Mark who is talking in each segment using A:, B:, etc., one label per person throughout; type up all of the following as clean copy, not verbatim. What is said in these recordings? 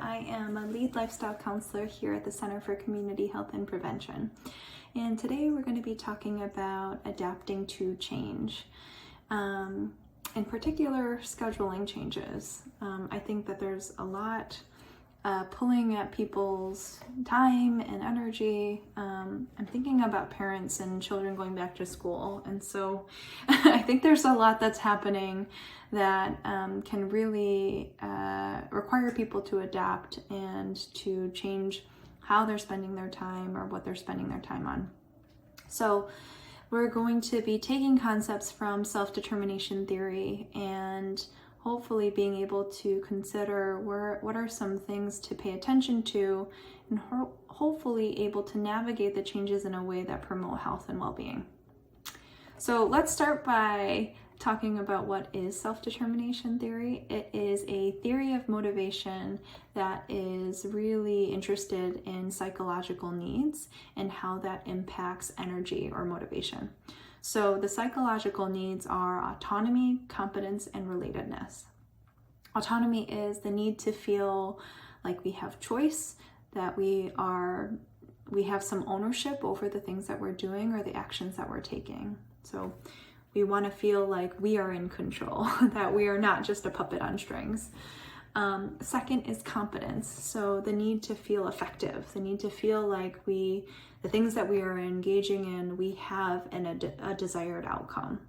A: I am a lead lifestyle counselor here at the Center for Community Health and Prevention. And today we're going to be talking about adapting to change. In particular, scheduling changes. I think that there's a lot pulling at people's time and energy. I'm thinking about parents and children going back to school. And so I think there's a lot that's happening that can really require people to adapt and to change how they're spending their time or what they're spending their time on. So we're going to be taking concepts from self-determination theory and hopefully being able to consider what are some things to pay attention to, and hopefully able to navigate the changes in a way that promote health and well-being. So let's start by talking about what is self-determination theory. It is a theory of motivation that is really interested in psychological needs and how that impacts energy or motivation. So the psychological needs are autonomy, competence, and relatedness. Autonomy is the need to feel like we have choice, that we have some ownership over the things that we're doing or the actions that we're taking. So we want to feel like we are in control, that we are not just a puppet on strings. Second is competence. So the need to feel effective, the need to feel like the things that we are engaging in, we have a desired outcome.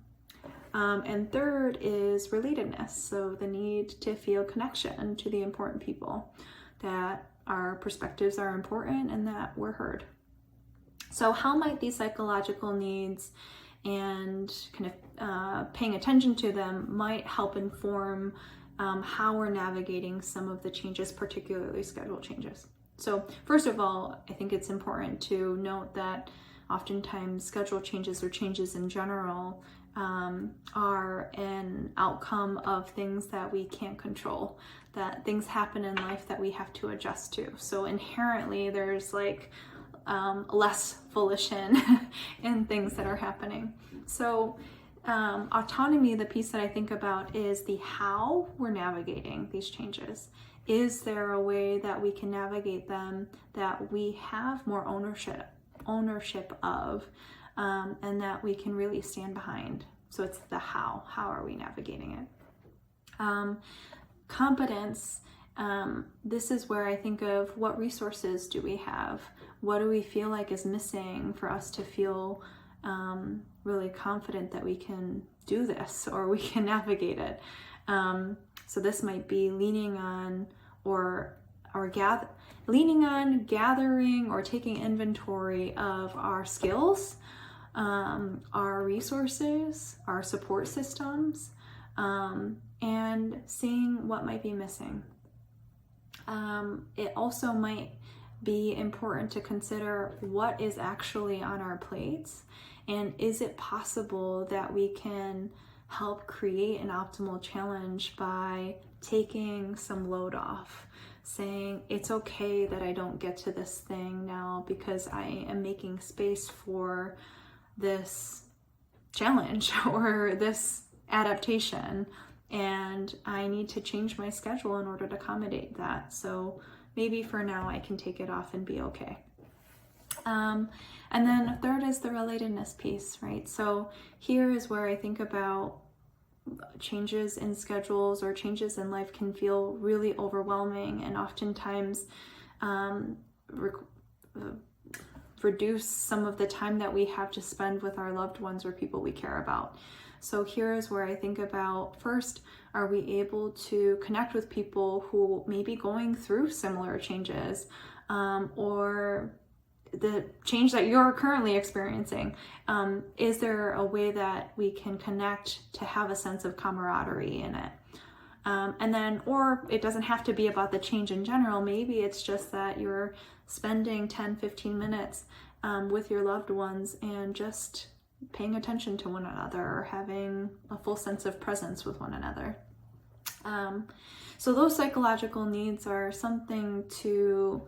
A: And third is relatedness. So the need to feel connection to the important people, that our perspectives are important and that we're heard. So how might these psychological needs and kind of paying attention to them might help inform how we're navigating some of the changes, particularly schedule changes. So first of all, I think it's important to note that oftentimes schedule changes or changes in general are an outcome of things that we can't control, that things happen in life that we have to adjust to. So inherently there's less volition in things that are happening. So autonomy, the piece that I think about is the how we're navigating these changes. Is there a way that we can navigate them that we have more ownership of, and that we can really stand behind? So it's the how are we navigating it? Competence, this is where I think of what resources do we have? What do we feel like is missing for us to feel really confident that we can do this or we can navigate it? So this might be leaning on gathering or taking inventory of our skills, our resources, our support systems, and seeing what might be missing. It also might be important to consider what is actually on our plates, and is it possible that we can help create an optimal challenge by taking some load off, saying it's okay that I don't get to this thing now because I am making space for this challenge or this adaptation, and I need to change my schedule in order to accommodate that. So maybe for now I can take it off and be okay. And then third is the relatedness piece, right? So here is where I think about changes in schedules or changes in life can feel really overwhelming and oftentimes reduce some of the time that we have to spend with our loved ones or people we care about. So here is where I think about, first, are we able to connect with people who may be going through similar changes, or the change that you're currently experiencing? Is there a way that we can connect to have a sense of camaraderie in it? And then, or it doesn't have to be about the change in general. Maybe it's just that you're spending 10, 15 minutes with your loved ones and just paying attention to one another or having a full sense of presence with one another. So those psychological needs are something to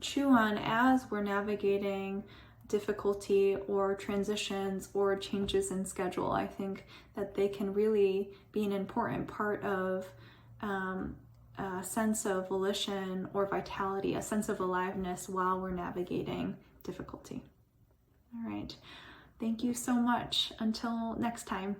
A: chew on as we're navigating difficulty or transitions or changes in schedule. I think that they can really be an important part of sense of volition or vitality, a sense of aliveness while we're navigating difficulty. All right. Thank you so much. Until next time.